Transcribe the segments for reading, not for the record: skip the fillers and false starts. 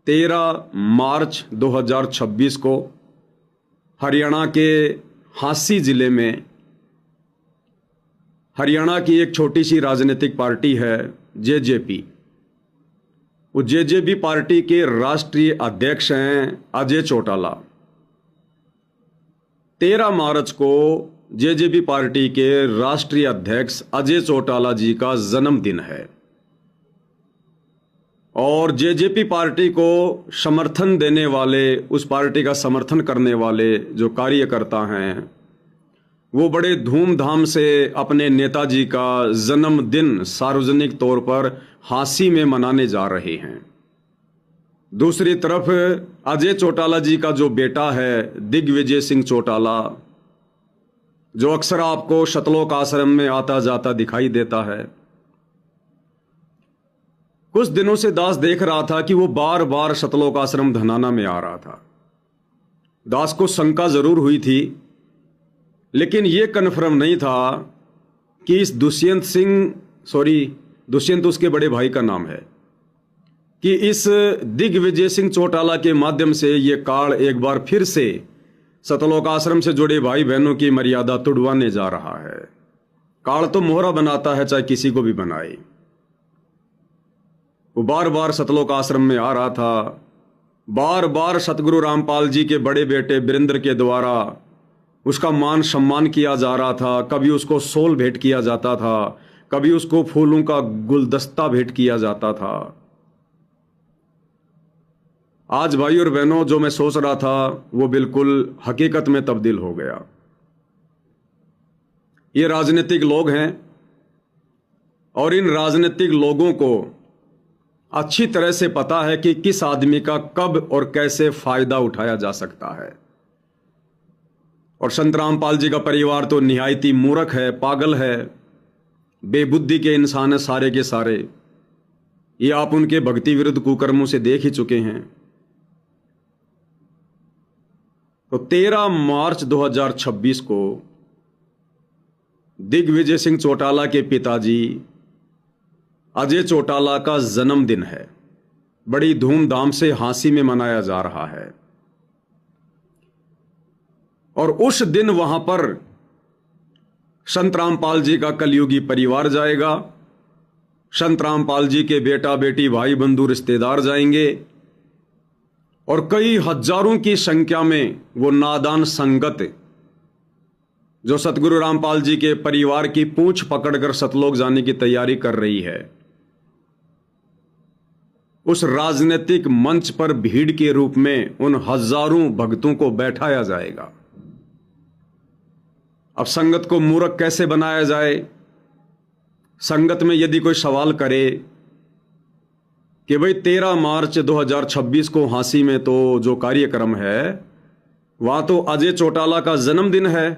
13 मार्च 2026 को हरियाणा के हांसी जिले में हरियाणा की एक छोटी सी राजनीतिक पार्टी है जेजेपी। वो जेजेपी पार्टी के राष्ट्रीय अध्यक्ष हैं अजय चौटाला। 13 मार्च को जेजेपी पार्टी के राष्ट्रीय अध्यक्ष अजय चौटाला जी का जन्मदिन है और जेजेपी पार्टी को समर्थन देने वाले, उस पार्टी का समर्थन करने वाले जो कार्यकर्ता हैं वो बड़े धूमधाम से अपने नेताजी का जन्मदिन सार्वजनिक तौर पर हांसी में मनाने जा रहे हैं। दूसरी तरफ अजय चौटाला जी का जो बेटा है दिग्विजय सिंह चौटाला, जो अक्सर आपको सतलोक आश्रम में आता जाता दिखाई देता है, कुछ दिनों से दास देख रहा था कि वो बार बार सतलोक आश्रम धनाना में आ रहा था। दास को शंका जरूर हुई थी, लेकिन यह कन्फर्म नहीं था कि इस दुष्यंत उसके बड़े भाई का नाम है, कि इस दिग्विजय सिंह चौटाला के माध्यम से ये काल एक बार फिर से सतलोक आश्रम से जुड़े भाई बहनों की मर्यादा तुड़वाने जा रहा है। काल तो मोहरा बनाता है, चाहे किसी को भी बनाए। वो बार बार सतलोक आश्रम में आ रहा था, बार बार सतगुरु रामपाल जी के बड़े बेटे वीरेंद्र के द्वारा उसका मान सम्मान किया जा रहा था। कभी उसको सोल भेंट किया जाता था, कभी उसको फूलों का गुलदस्ता भेंट किया जाता था। आज भाई और बहनों, जो मैं सोच रहा था वो बिल्कुल हकीकत में तब्दील हो गया। ये राजनीतिक लोग हैं और इन राजनीतिक लोगों को अच्छी तरह से पता है कि किस आदमी का कब और कैसे फायदा उठाया जा सकता है। और संत रामपाल जी का परिवार तो निहायत ही मूर्ख है, पागल है, बेबुद्धि के इंसान है सारे के सारे। ये आप उनके भक्ति विरुद्ध कुकर्मों से देख ही चुके हैं। तो 13 मार्च 2026 को दिग्विजय सिंह चौटाला के पिताजी अजय चौटाला का जन्मदिन है। बड़ी धूमधाम से हांसी में मनाया जा रहा है और उस दिन वहां पर संत रामपाल जी का कलयुगी परिवार जाएगा, संत रामपाल जी के बेटा बेटी भाई बंधु रिश्तेदार जाएंगे और कई हजारों की संख्या में वो नादान संगत जो सतगुरु रामपाल जी के परिवार की पूंछ पकड़कर सतलोक जाने की तैयारी कर रही है, उस राजनीतिक मंच पर भीड़ के रूप में उन हजारों भक्तों को बैठाया जाएगा। अब संगत को मूर्ख कैसे बनाया जाए? संगत में यदि कोई सवाल करे कि भाई 13 मार्च 2026 को हांसी में तो जो कार्यक्रम है वहां तो अजय चौटाला का जन्मदिन है,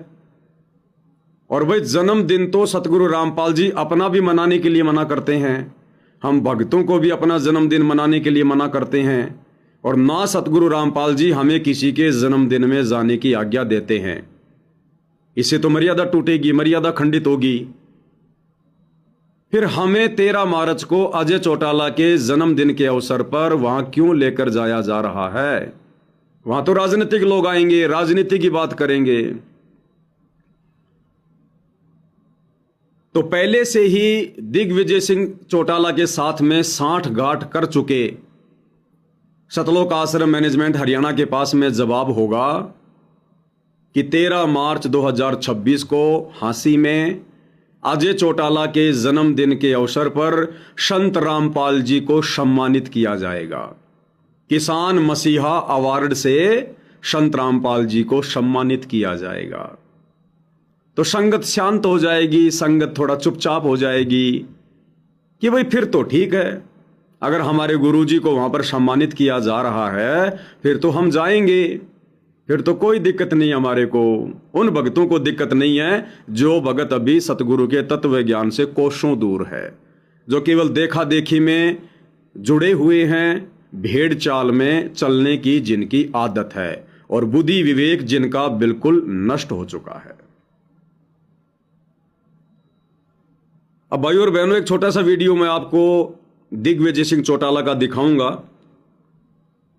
और भाई जन्मदिन तो सतगुरु रामपाल जी अपना भी मनाने के लिए मना करते हैं, हम भक्तों को भी अपना जन्मदिन मनाने के लिए मना करते हैं, और ना सतगुरु रामपाल जी हमें किसी के जन्मदिन में जाने की आज्ञा देते हैं। इससे तो मर्यादा टूटेगी, मर्यादा खंडित होगी। फिर हमें 13 मार्च को अजय चौटाला के जन्मदिन के अवसर पर वहां क्यों लेकर जाया जा रहा है? वहां तो राजनीतिक लोग आएंगे, राजनीति की बात करेंगे। तो पहले से ही दिग्विजय सिंह चौटाला के साथ में 60 गांठ कर चुके सतलोक आश्रम मैनेजमेंट हरियाणा के पास में जवाब होगा कि 13 मार्च 2026 को हांसी में अजय चौटाला के जन्मदिन के अवसर पर संत रामपाल जी को सम्मानित किया जाएगा। किसान मसीहा अवार्ड से संत रामपाल जी को सम्मानित किया जाएगा। तो संगत शांत हो जाएगी, संगत थोड़ा चुपचाप हो जाएगी कि भाई फिर तो ठीक है, अगर हमारे गुरुजी को वहां पर सम्मानित किया जा रहा है फिर तो हम जाएंगे, फिर तो कोई दिक्कत नहीं हमारे को। उन भक्तों को दिक्कत नहीं है जो भगत अभी सतगुरु के तत्व ज्ञान से कोसों दूर है, जो केवल देखा देखी में जुड़े हुए हैं, भेड़ चाल में चलने की जिनकी आदत है और बुद्धि विवेक जिनका बिल्कुल नष्ट हो चुका है। अब भाई और बहनों, एक छोटा सा वीडियो मैं आपको दिग्विजय सिंह चौटाला का दिखाऊंगा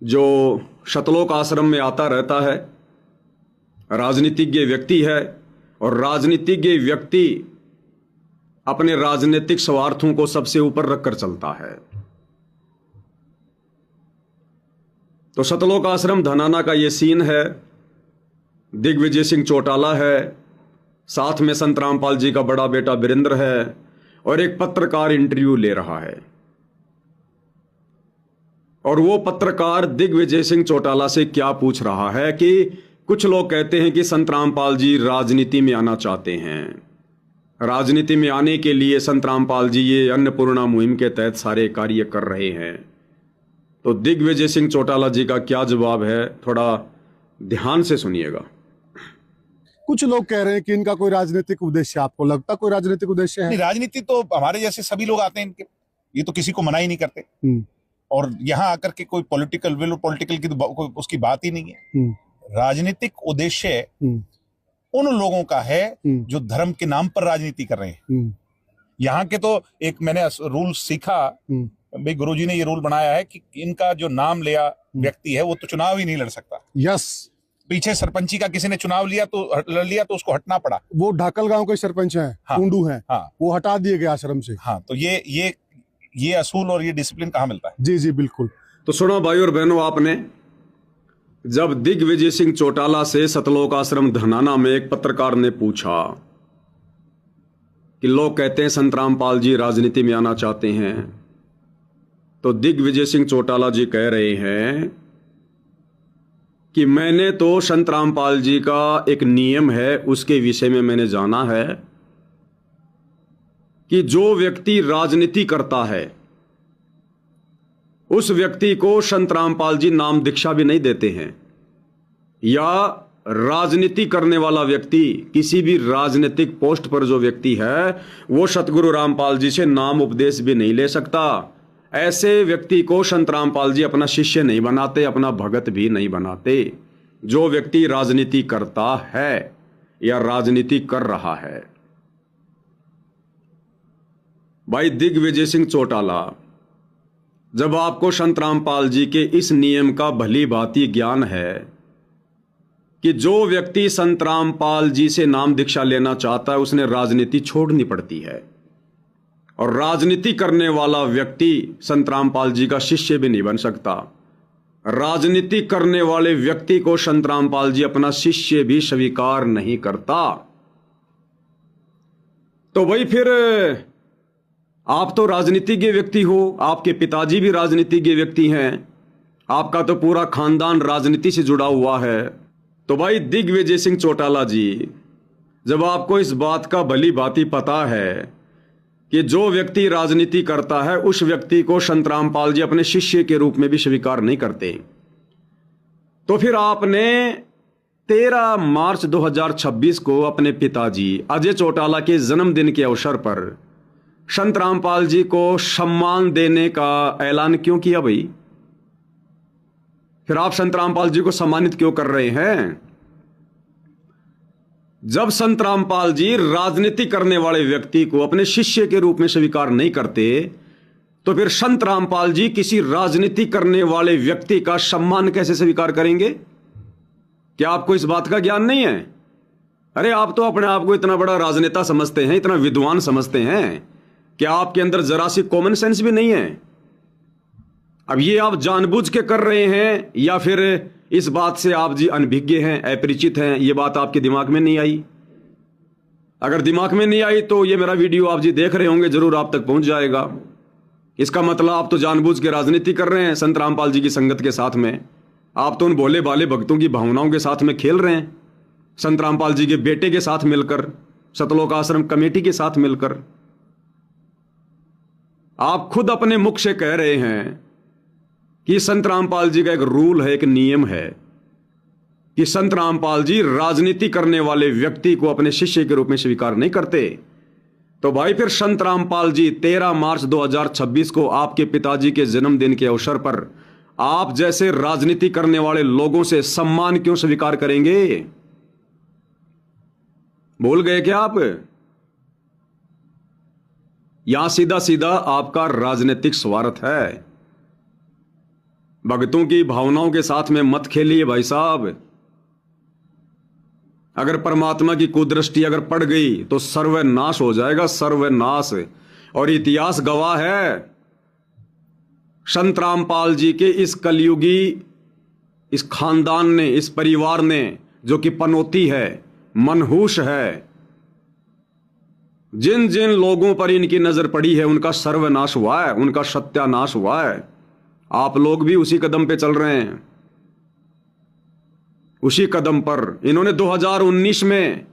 जो शतलोक आश्रम में आता रहता है, राजनीतिज्ञ व्यक्ति है, और राजनीतिज्ञ व्यक्ति अपने राजनीतिक स्वार्थों को सबसे ऊपर रखकर चलता है। तो शतलोक आश्रम धनाना का यह सीन है। दिग्विजय सिंह चौटाला है, साथ में संत रामपाल जी का बड़ा बेटा वीरेंद्र है, और एक पत्रकार इंटरव्यू ले रहा है। और वो पत्रकार दिग्विजय सिंह चौटाला से क्या पूछ रहा है कि कुछ लोग कहते हैं कि संत रामपाल जी राजनीति में आना चाहते हैं, राजनीति में आने के लिए संत रामपाल जी ये अन्नपूर्णा मुहिम के तहत सारे कार्य कर रहे हैं। तो दिग्विजय सिंह चौटाला जी का क्या जवाब है, थोड़ा ध्यान से सुनिएगा। कुछ लोग कह रहे हैं कि इनका कोई राजनीतिक उद्देश्य, आपको लगता कोई राजनीतिक उद्देश्य है? राजनीति तो हमारे जैसे सभी लोग आते हैं इनके, ये तो किसी को मना ही नहीं करते। और यहाँ आकर के कोई पॉलिटिकल विल और पॉलिटिकल की तो उसकी बात ही नहीं है। राजनीतिक उद्देश्य उन लोगों का है जो धर्म के नाम पर राजनीति कर रहे हैं। यहाँ के तो एक मैंने रूल सीखा, भाई गुरुजी ने ये रूल बनाया है कि इनका जो नाम लिया व्यक्ति है वो तो चुनाव ही नहीं लड़ सकता। यस, पीछे सरपंची का किसी ने चुनाव लिया तो लड़ लिया तो उसको हटना पड़ा। वो ढाकल गांव के सरपंच हैं, कुंडू हैं, वो हटा दिए गए आश्रम से। हाँ, तो ये असूल और ये डिसिप्लिन कहाँ मिलता है? जी जी बिल्कुल। तो सुनो भाई और बहनों, आपने जब दिग्विजय सिंह चौटाला से सतलोक आश्रम धनाना में एक पत्रकार ने पूछा कि लोग कहते हैं संत रामपाल जी राजनीति में आना चाहते हैं, तो दिग्विजय सिंह चौटाला जी कह रहे हैं कि मैंने तो संत रामपाल जी का एक नियम है उसके विषय में मैंने जाना है कि जो व्यक्ति राजनीति करता है उस व्यक्ति को संत रामपाल जी नाम दीक्षा भी नहीं देते हैं, या राजनीति करने वाला व्यक्ति, किसी भी राजनीतिक पोस्ट पर जो व्यक्ति है वो सतगुरु रामपाल जी से नाम उपदेश भी नहीं ले सकता। ऐसे व्यक्ति को संत रामपाल जी अपना शिष्य नहीं बनाते, अपना भगत भी नहीं बनाते। जो व्यक्ति राजनीति करता है या राजनीति कर रहा है। भाई दिग्विजय सिंह चौटाला, जब आपको संत रामपाल जी के इस नियम का भली भांति ज्ञान है कि जो व्यक्ति संत रामपाल जी से नाम दीक्षा लेना चाहता है उसने राजनीति छोड़नी पड़ती है, और राजनीति करने वाला व्यक्ति संत रामपाल जी का शिष्य भी नहीं बन सकता। राजनीति करने वाले व्यक्ति को संत रामपाल जी अपना शिष्य भी स्वीकार नहीं करता। तो भाई फिर आप तो राजनीतिज्ञ व्यक्ति हो, आपके पिताजी भी राजनीतिज्ञ व्यक्ति हैं, आपका तो पूरा खानदान राजनीति से जुड़ा हुआ है। तो भाई दिग्विजय सिंह चौटाला जी, जब आपको इस बात का भली भांति पता है कि जो व्यक्ति राजनीति करता है उस व्यक्ति को संत रामपाल जी अपने शिष्य के रूप में भी स्वीकार नहीं करते, तो फिर आपने 13 मार्च 2026 को अपने पिताजी अजय चौटाला के जन्मदिन के अवसर पर संत रामपाल जी को सम्मान देने का ऐलान क्यों किया भाई? फिर आप संत रामपाल जी को सम्मानित क्यों कर रहे हैं? जब संत रामपाल जी राजनीति करने वाले व्यक्ति को अपने शिष्य के रूप में स्वीकार नहीं करते, तो फिर संत रामपाल जी किसी राजनीति करने वाले व्यक्ति का सम्मान कैसे स्वीकार करेंगे? क्या आपको इस बात का ज्ञान नहीं है? अरे आप तो अपने आप को इतना बड़ा राजनेता समझते हैं, इतना विद्वान समझते हैं, क्या आपके अंदर जरा सी कॉमन सेंस भी नहीं है? अब ये आप जानबूझ के कर रहे हैं या फिर इस बात से आप जी अनभिज्ञ हैं, अपरिचित हैं, ये बात आपके दिमाग में नहीं आई? अगर दिमाग में नहीं आई तो ये मेरा वीडियो आप जी देख रहे होंगे, जरूर आप तक पहुंच जाएगा। इसका मतलब आप तो जानबूझ के राजनीति कर रहे हैं संत रामपाल जी की संगत के साथ में। आप तो उन भोले भाले भक्तों की भावनाओं के साथ में खेल रहे हैं, संत रामपाल जी के बेटे के साथ मिलकर, सतलोक आश्रम कमेटी के साथ मिलकर। आप खुद अपने मुख से कह रहे हैं कि संत रामपाल जी का एक रूल है, एक नियम है कि संत रामपाल जी राजनीति करने वाले व्यक्ति को अपने शिष्य के रूप में स्वीकार नहीं करते। तो भाई फिर संत रामपाल जी 13 मार्च 2026 को आपके पिताजी के जन्मदिन के अवसर पर आप जैसे राजनीति करने वाले लोगों से सम्मान क्यों स्वीकार करेंगे? भूल गए क्या आप? यहां सीधा सीधा आपका राजनीतिक स्वार्थ है। भक्तों की भावनाओं के साथ में मत खेलिए भाई साहब। अगर परमात्मा की कुदृष्टि अगर पड़ गई तो सर्वनाश हो जाएगा, सर्वनाश। और इतिहास गवाह है, संत रामपाल जी के इस कलयुगी इस खानदान ने, इस परिवार ने, जो कि पनौती है, मनहूस है, जिन जिन लोगों पर इनकी नजर पड़ी है उनका सर्वनाश हुआ है, उनका सत्यानाश हुआ है। आप लोग भी उसी कदम पे चल रहे हैं, उसी कदम पर। इन्होंने 2019 में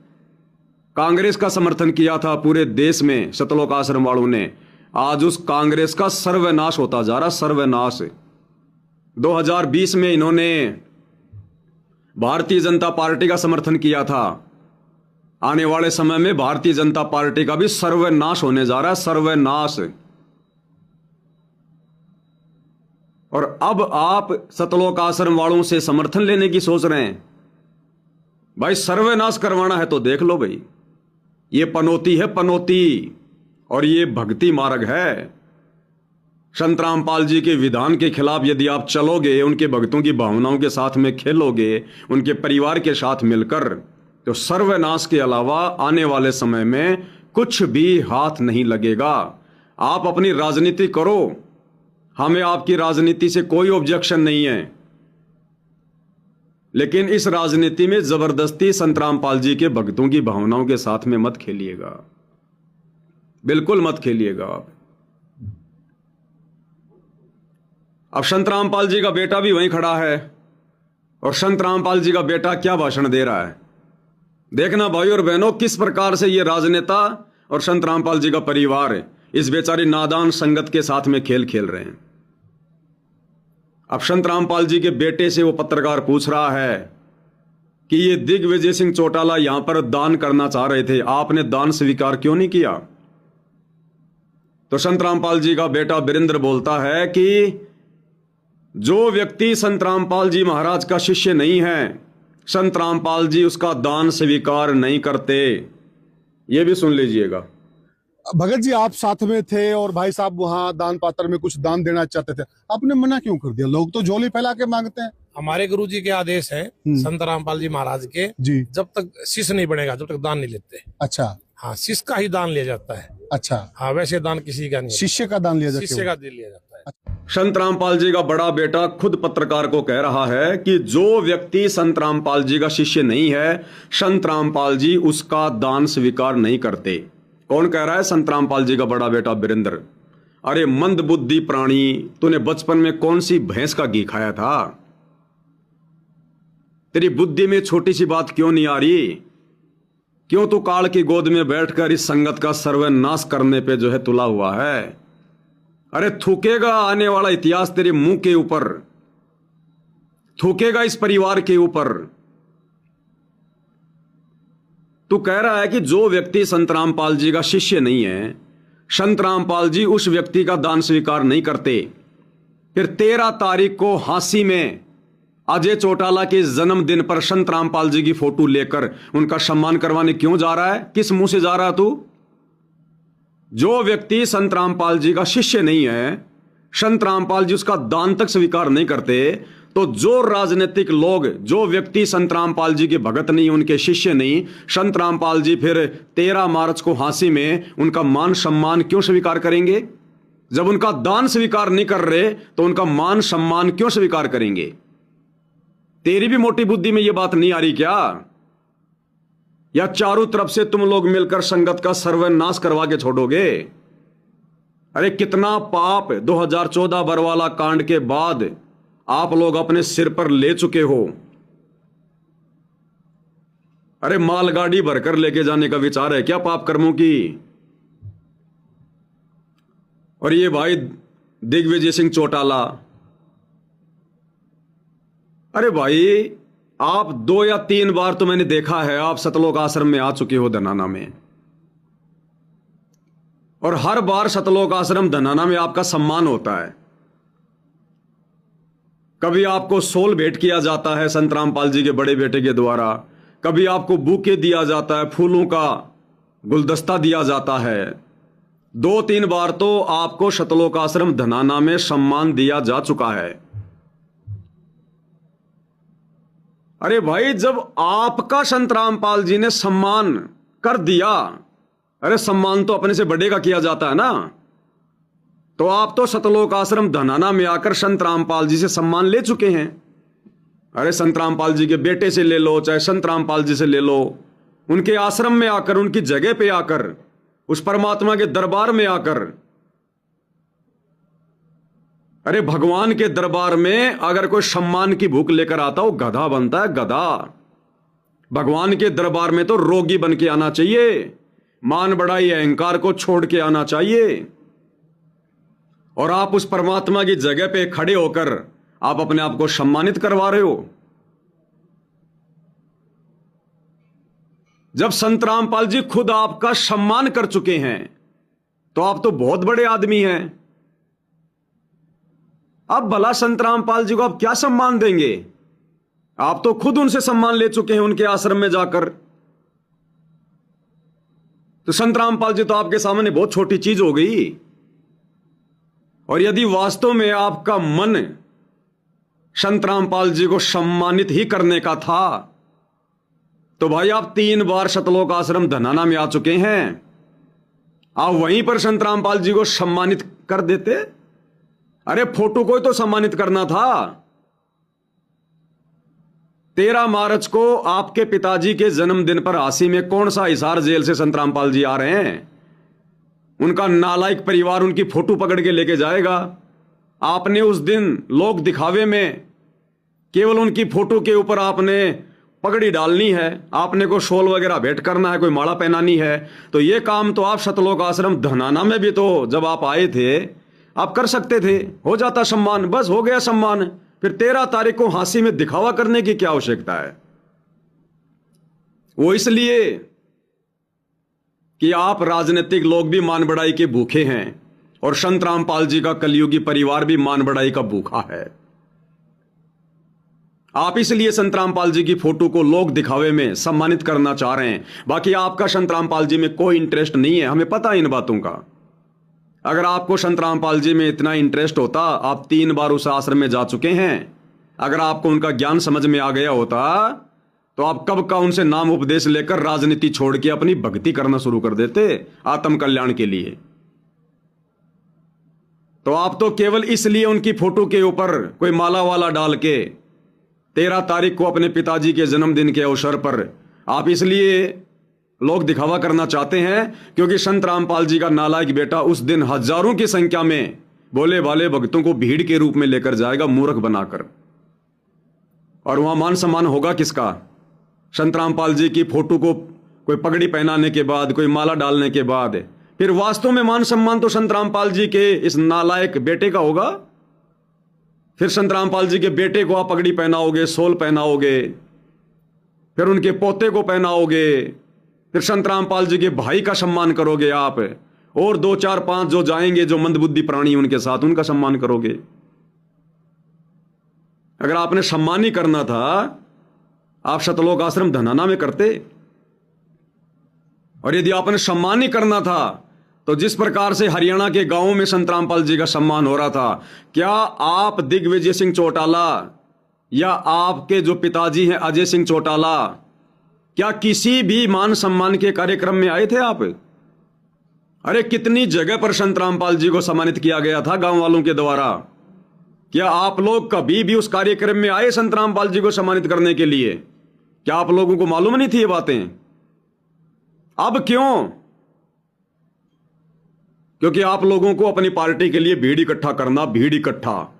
कांग्रेस का समर्थन किया था पूरे देश में, सतलोक आश्रम वालों ने। आज उस कांग्रेस का सर्वनाश होता जा रहा, सर्वनाश। 2020 में इन्होंने भारतीय जनता पार्टी का समर्थन किया था। आने वाले समय में भारतीय जनता पार्टी का भी सर्वनाश होने जा रहा है, सर्वनाश। और अब आप सतलोक आश्रम वालों से समर्थन लेने की सोच रहे हैं। भाई सर्वनाश करवाना है तो देख लो भाई, ये पनौती है, पनौती। और ये भक्ति मार्ग है। संत रामपाल जी के विधान के खिलाफ यदि आप चलोगे, उनके भक्तों की भावनाओं के साथ में खेलोगे, उनके परिवार के साथ मिलकर, तो सर्वनाश के अलावा आने वाले समय में कुछ भी हाथ नहीं लगेगा। आप अपनी राजनीति करो, हमें आपकी राजनीति से कोई ऑब्जेक्शन नहीं है, लेकिन इस राजनीति में जबरदस्ती संत रामपाल जी के भक्तों की भावनाओं के साथ में मत खेलिएगा, बिल्कुल मत खेलिएगा आप। अब संत रामपाल जी का बेटा भी वहीं खड़ा है, और संत रामपाल जी का बेटा क्या भाषण दे रहा है। देखना भाई और बहनों, किस प्रकार से ये राजनेता और संत रामपाल जी का परिवार इस बेचारी नादान संगत के साथ में खेल खेल रहे हैं। अब संत रामपाल जी के बेटे से वो पत्रकार पूछ रहा है कि ये दिग्विजय सिंह चौटाला यहां पर दान करना चाह रहे थे, आपने दान स्वीकार क्यों नहीं किया। तो संत रामपाल जी का बेटा वीरेंद्र बोलता है कि जो व्यक्ति संत रामपाल जी महाराज का शिष्य नहीं है, संत रामपाल जी उसका दान स्वीकार नहीं करते। ये भी सुन लीजिएगा। भगत जी, आप साथ में थे और भाई साहब वहां दान पात्र में कुछ दान देना चाहते थे, आपने मना क्यों कर दिया। लोग तो झोली फैला के मांगते हैं। हमारे गुरु जी के आदेश है, संत रामपाल जी महाराज के जी, जब तक शिष्य नहीं बनेगा जब तक दान नहीं लेते। अच्छा। हाँ, शिष्य का ही दान लिया जाता है। अच्छा। हाँ, वैसे दान किसी का नहीं, शिष्य का दान लिया जाता है। शिष्य का दान लिया जाता है। संत रामपाल जी का बड़ा बेटा खुद पत्रकार को कह रहा है कि जो व्यक्ति संत रामपाल जी का शिष्य नहीं है, संत रामपाल जी उसका दान स्वीकार नहीं करते। कौन कह रहा है? संत रामपाल जी का बड़ा बेटा वीरेंद्र। अरे मंद बुद्धि प्राणी, तूने बचपन में कौन सी भैंस का घी खाया था? तेरी बुद्धि में छोटी सी बात क्यों नहीं आ रही? क्यों तू काल की गोद में बैठकर इस संगत का सर्वनाश करने पे जो है तुला हुआ है? अरे थूकेगा आने वाला इतिहास तेरे मुंह के ऊपर, थूकेगा इस परिवार के ऊपर। तू कह रहा है कि जो व्यक्ति संत रामपाल जी का शिष्य नहीं है, संत रामपाल जी उस व्यक्ति का दान स्वीकार नहीं करते। फिर 13 तारीख को हांसी में अजय चौटाला के जन्मदिन पर संत रामपाल जी की फोटो लेकर उनका सम्मान करवाने क्यों जा रहा है? किस मुंह से जा रहा है तू? जो व्यक्ति संत रामपाल जी का शिष्य नहीं है, संत रामपाल जी उसका दान तक स्वीकार नहीं करते, तो जो राजनीतिक लोग, जो व्यक्ति संत रामपाल जी के भगत नहीं, उनके शिष्य नहीं, संत रामपाल जी फिर 13 मार्च को हांसी में उनका मान सम्मान क्यों स्वीकार करेंगे? जब उनका दान स्वीकार नहीं कर रहे तो उनका मान सम्मान क्यों स्वीकार करेंगे? तेरी भी मोटी बुद्धि में यह बात नहीं आ रही क्या? या चारों तरफ से तुम लोग मिलकर संगत का सर्वनाश करवा के छोड़ोगे? अरे कितना पाप 2014 बरवाला कांड के बाद आप लोग अपने सिर पर ले चुके हो। अरे मालगाड़ी भरकर लेके जाने का विचार है क्या पाप कर्मों की? और ये भाई दिग्विजय सिंह चौटाला, अरे भाई आप 2 या 3 बार तो मैंने देखा है आप सतलोक आश्रम में आ चुके हो धनाना में, और हर बार सतलोक आश्रम धनाना में आपका सम्मान होता है। कभी आपको सोल भेंट किया जाता है संत रामपाल जी के बड़े बेटे के द्वारा, कभी आपको बुके दिया जाता है, फूलों का गुलदस्ता दिया जाता है। 2-3 बार तो आपको सतलोक आश्रम धनाना में सम्मान दिया जा चुका है। अरे भाई, जब आपका संत रामपाल जी ने सम्मान कर दिया, अरे सम्मान तो अपने से बड़े का किया जाता है ना, तो आप तो सतलोक आश्रम धनाना में आकर संत रामपाल जी से सम्मान ले चुके हैं। अरे संत रामपाल जी के बेटे से ले लो, चाहे संत रामपाल जी से ले लो, उनके आश्रम में आकर, उनकी जगह पे आकर, उस परमात्मा के दरबार में आकर, अरे भगवान के दरबार में अगर कोई सम्मान की भूख लेकर आता हो, गधा बनता है, गधा। भगवान के दरबार में तो रोगी बन के आना चाहिए, मान बढ़ाई अहंकार को छोड़ के आना चाहिए। और आप उस परमात्मा की जगह पे खड़े होकर आप अपने आप को सम्मानित करवा रहे हो। जब संत रामपाल जी खुद आपका सम्मान कर चुके हैं तो आप तो बहुत बड़े आदमी हैं। अब भला संत रामपाल जी को आप क्या सम्मान देंगे? आप तो खुद उनसे सम्मान ले चुके हैं उनके आश्रम में जाकर। तो संत रामपाल जी तो आपके सामने बहुत छोटी चीज हो गई। और यदि वास्तव में आपका मन संत रामपाल जी को सम्मानित ही करने का था तो भाई आप 3 बार सतलोक आश्रम धनाना में आ चुके हैं, आप वहीं पर संत रामपाल जी को सम्मानित कर देते। अरे फोटो को ही तो सम्मानित करना था। 13 मार्च को आपके पिताजी के जन्मदिन पर हासी में कौन सा हिसार जेल से संत रामपाल जी आ रहे हैं? उनका नालायक परिवार उनकी फोटो पकड़ के लेके जाएगा। आपने उस दिन लोक दिखावे में केवल उनकी फोटो के ऊपर आपने पगड़ी डालनी है, आपने को शॉल वगैरह भेंट करना है, कोई माला पहनानी है। तो ये काम तो आप सतलोक आश्रम धनाना में भी तो जब आप आए थे आप कर सकते थे, हो जाता सम्मान, बस हो गया सम्मान। फिर 13 तारीख को हांसी में दिखावा करने की क्या आवश्यकता है? वो इसलिए कि आप राजनीतिक लोग भी मान बढ़ाई के भूखे हैं और संत रामपाल जी का कलयुगी परिवार भी मान बढ़ाई का भूखा है। आप इसलिए संत रामपाल जी की फोटो को लोग दिखावे में सम्मानित करना चाह रहे हैं। बाकी आपका संत रामपाल जी में कोई इंटरेस्ट नहीं है, हमें पता है इन बातों का। अगर आपको संत रामपाल जी में इतना इंटरेस्ट होता, आप 3 बार उस आश्रम में जा चुके हैं, अगर आपको उनका ज्ञान समझ में आ गया होता तो आप कब का उनसे नाम उपदेश लेकर राजनीति छोड़ के अपनी भक्ति करना शुरू कर देते आत्म कल्याण के लिए। तो आप तो केवल इसलिए उनकी फोटो के ऊपर कोई माला वाला डाल के 13 तारीख को अपने पिताजी के जन्मदिन के अवसर पर आप इसलिए लोग दिखावा करना चाहते हैं क्योंकि संत रामपाल जी का नालायक बेटा उस दिन हजारों की संख्या में बोले वाले भक्तों को भीड़ के रूप में लेकर जाएगा, मूर्ख बनाकर। और वहां मान सम्मान होगा किसका? संत रामपाल जी की फोटो को कोई पगड़ी पहनाने के बाद, कोई माला डालने के बाद फिर वास्तव में मान सम्मान तो संत रामपाल जी के इस नालायक बेटे का होगा। फिर संत रामपाल जी के बेटे को आप पगड़ी पहनाओगे, सोल पहनाओगे, फिर उनके पोते को पहनाओगे, फिर संत रामपाल जी के भाई का सम्मान करोगे आप, और 2 4 5 जो जाएंगे जो मंदबुद्धि प्राणी उनके साथ, उनका सम्मान करोगे। अगर आपने सम्मान ही करना था आप सतलोक आश्रम धनाना में करते। और यदि आपने सम्मान ही करना था तो जिस प्रकार से हरियाणा के गांवों में संत रामपाल जी का सम्मान हो रहा था, क्या आप दिग्विजय सिंह चौटाला या आपके जो पिताजी हैं अजय सिंह चौटाला, क्या किसी भी मान सम्मान के कार्यक्रम में आए थे आप? अरे कितनी जगह पर संत रामपाल जी को सम्मानित किया गया था गांव वालों के द्वारा। क्या आप लोग कभी भी उस कार्यक्रम में आए संत रामपाल जी को सम्मानित करने के लिए? क्या आप लोगों को मालूम नहीं थी ये बातें? अब क्यों? क्योंकि आप लोगों को अपनी पार्टी के लिए भीड़ इकट्ठा करना, भीड़ इकट्ठा,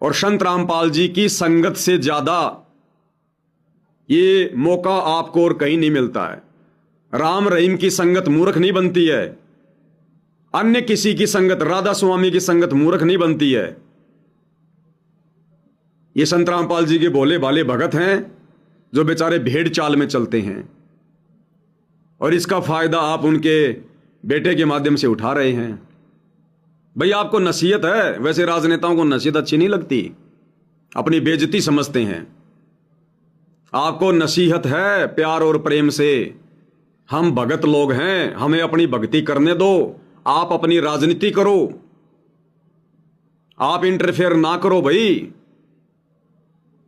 और संत रामपाल जी की संगत से ज्यादा ये मौका आपको और कहीं नहीं मिलता है। राम रहीम की संगत मूर्ख नहीं बनती है, अन्य किसी की संगत, राधा स्वामी की संगत मूर्ख नहीं बनती है। ये संत रामपाल जी के भोले भाले भगत हैं जो बेचारे भेड़ चाल में चलते हैं, और इसका फायदा आप उनके बेटे के माध्यम से उठा रहे हैं। भाई आपको नसीहत है, वैसे राजनेताओं को नसीहत अच्छी नहीं लगती, अपनी बेइज्जती समझते हैं। आपको नसीहत है प्यार और प्रेम से, हम भगत लोग हैं, हमें अपनी भक्ति करने दो, आप अपनी राजनीति करो, आप इंटरफेयर ना करो भाई।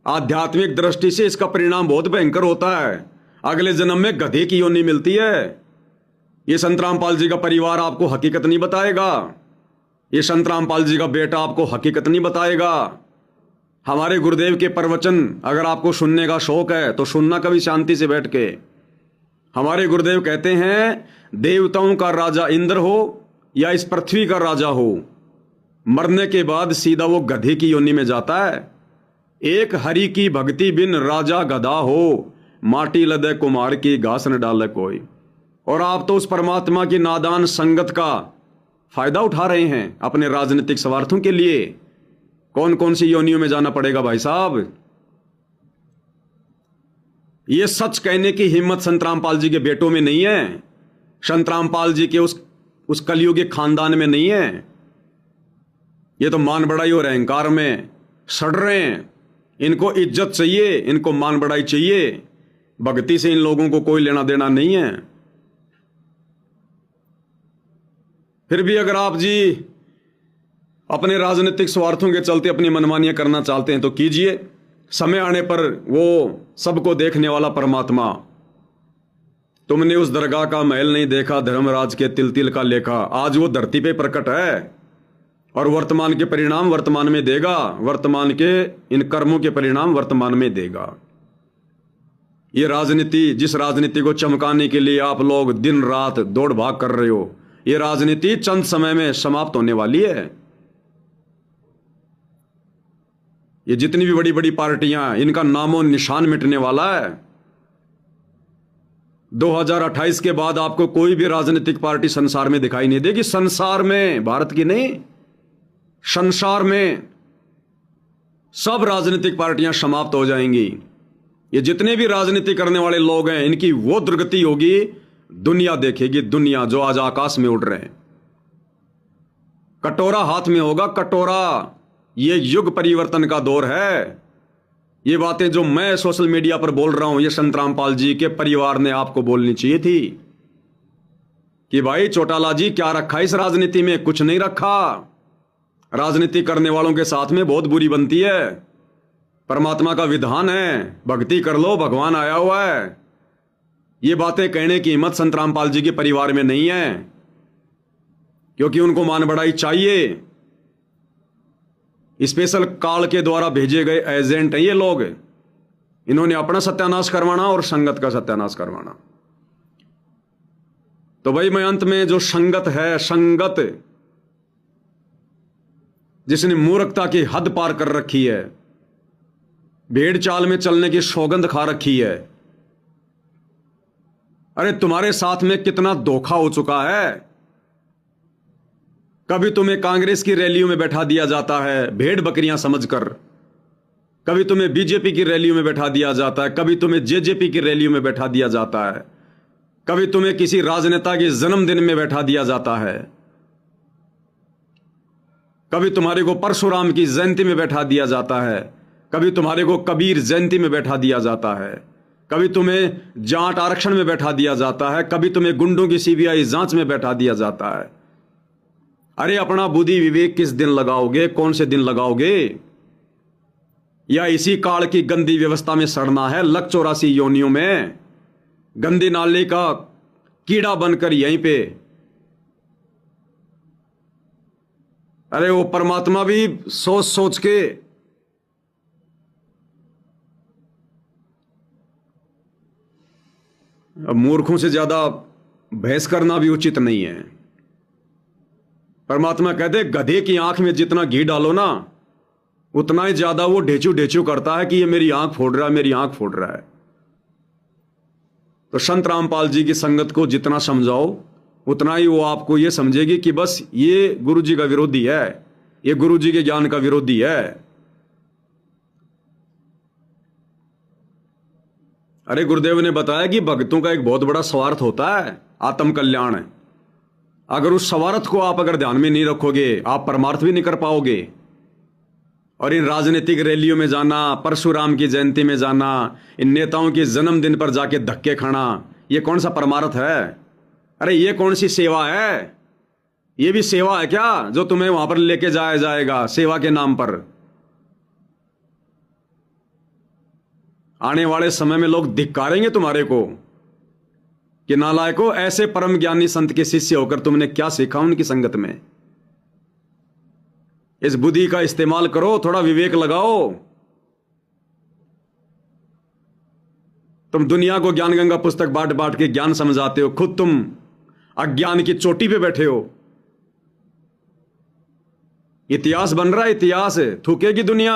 आध्यात्मिक दृष्टि से इसका परिणाम बहुत भयंकर होता है। अगले जन्म में गधे की योनि मिलती है। ये संत रामपाल जी का परिवार आपको हकीकत नहीं बताएगा। ये संत रामपाल जी का बेटा आपको हकीकत नहीं बताएगा। हमारे गुरुदेव के प्रवचन अगर आपको सुनने का शौक है तो सुनना कभी शांति से बैठ के। हमारे गुरुदेव कहते हैं, देवताओं का राजा इंद्र हो या इस पृथ्वी का राजा हो, मरने के बाद सीधा वो गधे की योनि में जाता है। एक हरि की भक्ति बिन राजा गधा हो, माटी लदे कुमार की घास न डाले कोई। और आप तो उस परमात्मा की नादान संगत का फायदा उठा रहे हैं अपने राजनीतिक स्वार्थों के लिए। कौन कौन सी योनियों में जाना पड़ेगा भाई साहब। ये सच कहने की हिम्मत संत रामपाल जी के बेटों में नहीं है, संत रामपाल जी के उस कलयुगी खानदान में नहीं है। ये तो मान बड़ाई और अहंकार में सड़ रहे हैं। इनको इज्जत चाहिए, इनको मान बड़ाई चाहिए। भक्ति से इन लोगों को कोई लेना देना नहीं है। फिर भी अगर आप जी अपने राजनीतिक स्वार्थों के चलते अपनी मनमानियां करना चाहते हैं तो कीजिए। समय आने पर वो सबको देखने वाला परमात्मा, तुमने उस दरगाह का महल नहीं देखा, धर्मराज के तिल तिल का लेखा, आज वो धरती पे प्रकट है और वर्तमान के परिणाम वर्तमान में देगा। वर्तमान के इन कर्मों के परिणाम वर्तमान में देगा। ये राजनीति, जिस राजनीति को चमकाने के लिए आप लोग दिन रात दौड़ भाग कर रहे हो, ये राजनीति चंद समय में समाप्त होने वाली है। ये जितनी भी बड़ी बड़ी पार्टियां, इनका नामो निशान मिटने वाला है। 2028 के बाद आपको कोई भी राजनीतिक पार्टी संसार में दिखाई नहीं देगी। संसार में, भारत की नहीं, संसार में सब राजनीतिक पार्टियां समाप्त हो जाएंगी। ये जितने भी राजनीति करने वाले लोग हैं, इनकी वो दुर्गति होगी, दुनिया देखेगी। दुनिया जो आज आकाश में उड़ रहे हैं, कटोरा हाथ में होगा, कटोरा। ये युग परिवर्तन का दौर है। ये बातें जो मैं सोशल मीडिया पर बोल रहा हूं, ये संत रामपाल जी के परिवार ने आपको बोलनी चाहिए थी कि भाई चौटाला जी क्या रखा इस राजनीति में? कुछ नहीं रखा। राजनीति करने वालों के साथ में बहुत बुरी बनती है। परमात्मा का विधान है, भक्ति कर लो, भगवान आया हुआ है। ये बातें कहने की हिम्मत संत रामपाल जी के परिवार में नहीं है, क्योंकि उनको मान बढ़ाई चाहिए। स्पेशल काल के द्वारा भेजे गए एजेंट हैं ये लोग। इन्होंने अपना सत्यानाश करवाना और संगत का सत्यानाश करवाना। तो भाई मैं अंत में, जो संगत है, संगत जिसने मूर्खता की हद पार कर रखी है, भेड़ चाल में चलने की सौगंध खा रखी है। अरे तुम्हारे साथ में कितना धोखा हो चुका है। कभी तुम्हें कांग्रेस की रैलियों में बैठा दिया जाता है भेड़ बकरियां समझकर, कभी तुम्हें बीजेपी की रैलियों में बैठा दिया जाता है, कभी तुम्हें जेजेपी की रैलियों में बैठा दिया जाता है, कभी तुम्हें किसी राजनेता के जन्मदिन में बैठा दिया जाता है, कभी तुम्हारे को परशुराम की जयंती में बैठा दिया जाता है, कभी तुम्हारे को कबीर जयंती में बैठा दिया जाता है, कभी तुम्हें जाट आरक्षण में बैठा दिया जाता है, कभी तुम्हें गुंडों की सीबीआई जांच में बैठा दिया जाता है। अरे अपना बुद्धि विवेक किस दिन लगाओगे? कौन से दिन लगाओगे? या इसी काल की गंदी व्यवस्था में सड़ना है? लक 84 योनियों में गंदी नाले का कीड़ा बनकर यहीं पे। अरे वो परमात्मा भी सोच सोच के अब मूर्खों से ज्यादा बहस करना भी उचित नहीं है। परमात्मा कहते गधे की आंख में जितना घी डालो ना, उतना ही ज्यादा वो ढेचू ढेचू करता है कि ये मेरी आंख फोड़ रहा है, मेरी आंख फोड़ रहा है। तो संत रामपाल जी की संगत को जितना समझाओ उतना ही वो आपको ये समझेगी कि बस ये गुरु जी का विरोधी है, ये गुरु जी के ज्ञान का विरोधी है। अरे गुरुदेव ने बताया कि भक्तों का एक बहुत बड़ा स्वार्थ होता है आत्म कल्याण। अगर उस स्वार्थ को आप अगर ध्यान में नहीं रखोगे, आप परमार्थ भी नहीं कर पाओगे। और इन राजनीतिक रैलियों में जाना, परशुराम की जयंती में जाना, इन नेताओं के जन्मदिन पर जाके धक्के खाना, ये कौन सा परमार्थ है? अरे ये कौन सी सेवा है? ये भी सेवा है क्या जो तुम्हें वहां पर लेके जाया जाएगा सेवा के नाम पर? आने वाले समय में लोग धिक्कारेंगे तुम्हारे को कि नालायको, ऐसे परम ज्ञानी संत के शिष्य होकर तुमने क्या सीखा उनकी संगत में। इस बुद्धि का इस्तेमाल करो, थोड़ा विवेक लगाओ। तुम दुनिया को ज्ञान गंगा पुस्तक बांट बांट के ज्ञान समझाते हो, खुद तुम अज्ञान की चोटी पे बैठे हो। इतिहास बन रहा है, इतिहास थूकेगी दुनिया।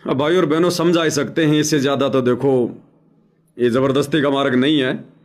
अब भाई और बहनों समझा ही सकते हैं, इससे ज्यादा तो देखो ये जबरदस्ती का मार्ग नहीं है।